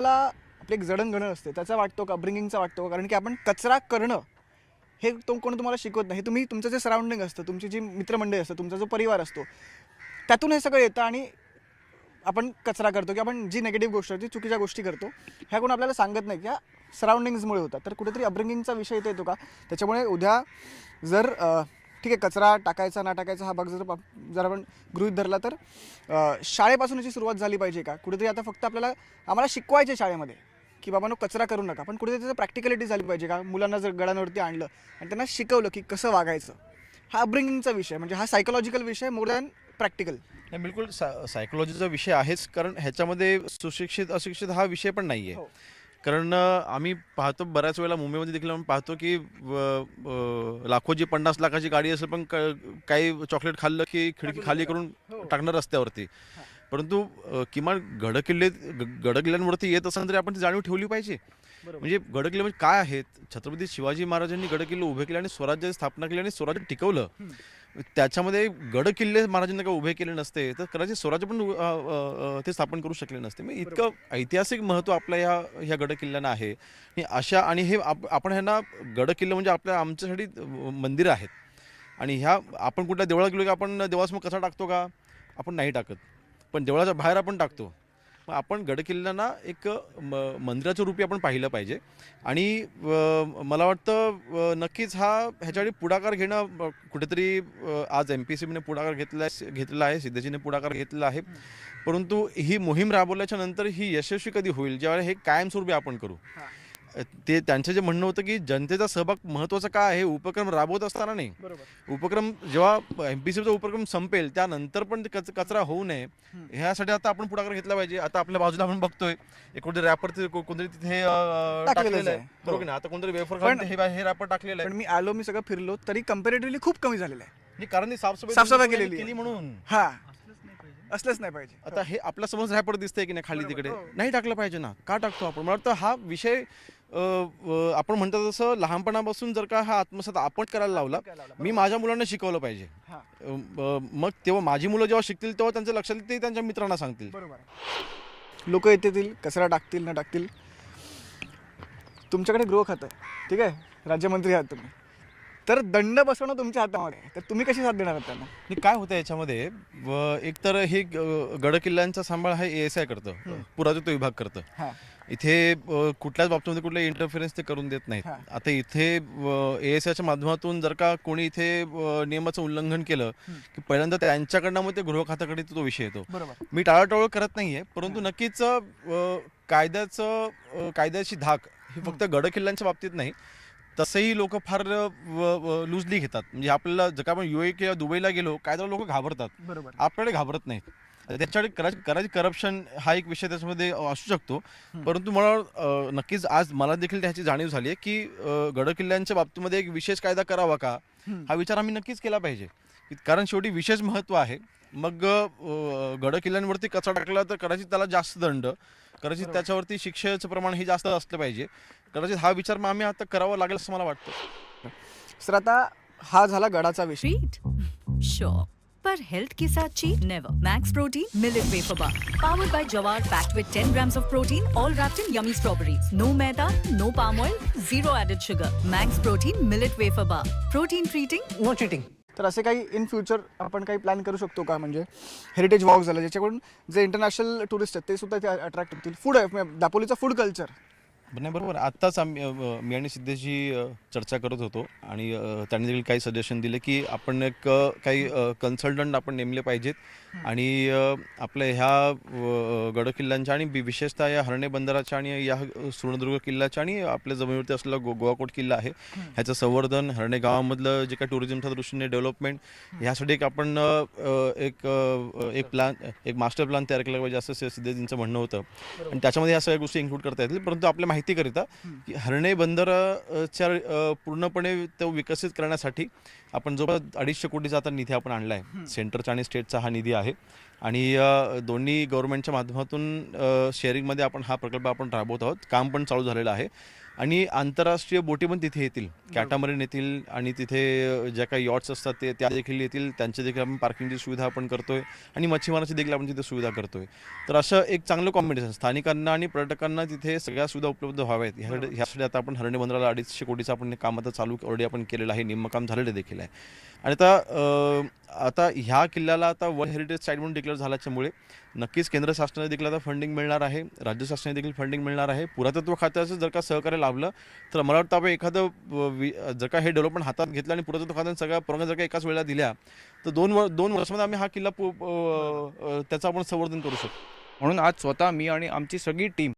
मला आपली एक जडणघडण असते त्याचा वाटतो का, अपब्रिंगिंगचा वाटतो का? कारण की आपण कचरा करणं हे कोणी तुम्हाला शिकवत नाही. हे तुम्ही तुमचं जे सराउंडिंग असतं, तुमची जी मित्रमंडळी असतं, तुमचा जो परिवार असतो, त्यातून हे सगळं येतं आणि आपण कचरा करतो की आपण जी निगेटिव्ह गोष्ट जी चुकीच्या गोष्टी करतो ह्या कोण आपल्याला सांगत नाही की ह्या सराउंडिंग्समुळे होतात. तर कुठेतरी अपब्रिंगिंगचा विषय इथे येतो का? त्याच्यामुळे उद्या जर ठीक आहे कचरा टाकायचा ना टाकायचा हा भाग जर आपण गृहीत धरला तर शाळेपासून याची सुरुवात झाली पाहिजे का? कुठेतरी आता फक्त आम्हाला शिकवायचे शाळेमध्ये की बाबांनो कचरा करू नका, पण कुठेतरी त्याचं प्रॅक्टिकलिटी झाली पाहिजे का? मुलांना जर गडांवरती आणलं आणि त्यांना शिकवलं की कसं वागायचं, हा अपब्रिंगिंगचा विषय म्हणजे हा सायकोलॉजिकल विषय मोर दॅन प्रॅक्टिकल. नाही, बिलकुल सायकोलॉजीचा विषय आहेच, कारण ह्याच्यामध्ये सुशिक्षित अशिक्षित हा विषय पण नाही आहे. हो कारण आम्ही पाहतो बऱ्याच वेळेला मुंबईमध्ये देखील आपण पाहतो की लाखोची 50 लाखाची गाडी असेल, पण काही चॉकलेट खाल्लं की खिडकी खाली करून हो टाकणार रस्त्यावरती. हां परंतु किमान गडकिल्ल्यांवरती येत असताना तरी आपण ती जाणीव ठेवली पाहिजे. बरोबर. म्हणजे गडकिल्ले म्हणजे काय आहेत? छत्रपती शिवाजी महाराजांनी गडकिल्ले उभे केले आणि स्वराज्याची स्थापना केली आणि स्वराज्य टिकवलं. त्याच्यामध्ये गडकिल्ले महाराजांनी काय उभे केले नसते तर कदाचित स्वराज्य पण ते स्थापन करू शकले नसते. मग इतकं ऐतिहासिक महत्त्व आपल्या ह्या गडकिल्ल्यांना आहे. आणि हे आपण ह्यांना गडकिल्ले म्हणजे आमच्यासाठी मंदिरं आहेत. आणि ह्या आपण कुठल्या देवळात गेलो की आपण देवासमोर कसा टाकतो का? आपण नाही टाकत. पण देवळाच्या बाहेर आपण टाकतो. मग आपण गडकिल्ल्यांना एक मंदिराच्या रूपी आपण पाहिलं पाहिजे. आणि मला वाटतं नक्कीच ह्याच्यासाठी पुढाकार घेणं कुठेतरी आज MPSCने पुढाकार घेतलेला आहे, सिद्धेजीने पुढाकार घेतलेला आहे. परंतु ही मोहीम राबवल्याच्या नंतर ही यशस्वी कधी होईल, ज्यावेळेला हे कायमस्वरूपी आपण करू. हां ते त्यांचं जे म्हणणं होतं की जनतेचा सहभाग महत्त्वाचा काय आहे, उपक्रम राबवत असताना नाही. बरोबर. उपक्रम जेव्हा MPSCचा उपक्रम संपेल त्यानंतर पण ते कचरा होऊ नये ह्यासाठी आता आपण पुढाकार घेतला पाहिजे. आता आपल्या बाजूला आपण बघतोय एक कोणतरी रॅपर कोणतरी तिथे टाकलेलं आहे, आहे. बरोबर ना? आता कोणतरी वेफर पण- खाऊन हे रॅपर टाकलेलं पण आहे. मी आलो, मी सगळं फिरलो तरी कम्पॅरेटिव्हली खूप कमी झालेलं आहे. नाही, कारण ती साफसफाई साफसफाई त्यांनी केलेली केली म्हणून. हां असलंच नाही पाहिजे. आता हे आपल्या समोर रॅपर दिसतंय की नाही खाली बरोबर, तिकडे, हो. नाही टाकलं पाहिजे ना? का टाकतो आपण? मला वाटतं हा विषय आपण म्हणतो तसं लहानपणापासून जर का हा आत्मसात आपण करायला लावला, मी माझ्या मुलांना शिकवलं पाहिजे. हां मग तेव्हा माझी मुलं जेव्हा शिकतील तेव्हा त्यांच्या लक्षात येईल, ते त्यांच्या मित्रांना सांगतील. बरोबर. लोक येतील कचरा टाकतील न टाकतील. तुमच्याकडे गृह खातं आहे, ठीक आहे, राज्यमंत्री आहात तुम्ही, तर दंड बसवणं तुमच्या हातामध्ये आहे. तर तुम्ही कशी साथ देणार आहात त्यांना? आणि काय होतं याच्यामध्ये, एक तर हे गडकिल्ल्यांचा सांभाळ हा ASI करतं, पुरातत्व विभाग करतं. हां इथे कुठल्याच बाबतीमध्ये कुठले इंटरफेरन्स ते करून देत नाहीत. हां. आता इथे ASIच्या माध्यमातून जर का कोणी इथे नियमाचं उल्लंघन केलं की पहिल्यांदा त्यांच्याकडनं मग ते गृह खात्याकडे तो विषय येतो. बरोबर. मी टाळाटाळ करत नाहीये, परंतु नक्कीच कायद्याची धाक ही फक्त गडकिल्ल्यांच्या बाबतीत नाही, तसंही लोक फार लूजली घेतात. म्हणजे आपल्याला जर का आपण UAE किंवा दुबईला गेलो, कायदा लोक घाबरतात, बरोबर. आपल्याकडे घाबरत नाहीत. त्याच्याकडे करायची करप्शन हा एक विषय त्याच्यामध्ये असू शकतो. परंतु मला नक्कीच आज मला देखील त्याची जाणीव झाली आहे की गडकिल्ल्यांच्या बाबतीमध्ये एक विशेष कायदा करावा का, हा विचार आम्ही नक्कीच केला पाहिजे. कारण शेवटी विशेष महत्त्व आहे. मग गडकिल्ल्यांवरती कचरा टाकला तर कदाचित त्याला जास्त दंड, कदाचित त्याच्यावरती शिक्षेचं प्रमाण हे जास्त असलं पाहिजे. कदाचित हा विचार मग आम्ही आता करावा लागेल असं मला वाटतं. सर आता हा झाला गडाचा विषय. ट्रीट श्योर, पर हेल्थ के साथ cheat never. Max protein millet wafer bar, powered by जवार, पैक्ड विद 10 grams of protein, all wrapped in yummy strawberries. No maida, no palm oil, zero added sugar. Max protein millet wafer bar. Protein treating, no cheating. तर असे काही in future आपण काही plan करू शकतो का? म्हणजे हेरिटेज वॉक झालं ज्याच्याकडून जे इंटरनॅशनल टुरिस्ट आहेत ते सुद्धा ते अट्रॅक्ट होतील. फूड आहे दापोलीचं फूड कल्चर. नाही, बरोबर. आत्ताच मी आणि सिद्धेशजी चर्चा करत होतो आणि त्यांनी देखील काही सजेशन दिले की आपण काही कन्सल्टंट आपण नेमले पाहिजेत आणि आपल्या ह्या गडकिल्ल्यांच्या आणि विशेषतः या हर्णे बंदराच्या आणि या सुवर्णदुर्ग किल्ल्याच्या आणि आपल्या जमिनीवरती असलेला गोवाकोट किल्ला आहे ह्याचं संवर्धन, हर्णे गावामधलं जे काही टुरिझमच्या दृष्टीने डेव्हलपमेंट, ह्यासाठी आपण एक मास्टर प्लॅन तयार केला पाहिजे असं सिद्धेजींचं म्हणणं होतं. आणि त्याच्यामध्ये ह्या सगळ्या गोष्टी इन्क्लूड करता येतील. परंतु आपल्या माहितीकरिता की हर्णे बंदराच्या पूर्णपणे तो विकसित करण्यासाठी आपण जो 250 कोटीचा आता निधी आपण आणला आहे, सेंटरचा आणि स्टेटचा हा निधी आहे, आणि दोन्ही गव्हर्नमेंटच्या माध्यमातून शेअरिंगमध्ये आपण हा प्रकल्प आपण राबवत आहोत. काम पण चालू झालेलं आहे आणि आंतरराष्ट्रीय बोटी पण तिथे येतील, कॅटामरीन येतील आणि तिथे ज्या काही यॉट्स असतात त्या देखील येतील. त्यांचे देखील आपण पार्किंगची सुविधा आपण करतोय आणि मच्छीमाराची देखील आपण तिथे सुविधा करतोय. तर असं एक चांगलं कॉम्बिनेशन स्थानिकांना आणि पर्यटकांना तिथे सगळ्या सुविधा उपलब्ध व्हाव्यात ह्यासाठी आता आपण हरणे बंदराला 250 कोटीचं आपण काम आता चालू ऑलरेडी आपण केलेलं आहे, निम्म काम झालेलं देखील आहे. आणि आता ह्या किल्ल्याला आता वर्ल्ड हेरिटेज साईट म्हणून डिक्लेअर झाल्याच्यामुळे नक्कीच केंद्र शासनाने देखील आता फंडिंग मिळणार आहे, राज्य शासनाने देखील फंडिंग मिळणार आहे. पुरातत्व खात्याचं जर का सहकार्य लाभलं तर मला वाटतं आपण एखादं जर का हे डेव्हलपमेंट हातात घेतलं आणि पुरातत्व खात्याने सगळ्या परवानग्या जर का एकाच वेळेला दिल्या तर दोन वर्षामध्ये आम्ही हा किल्ला त्याचं आपण संवर्धन करू शकतो. म्हणून आज स्वतः मी आणि आमची सगळी टीम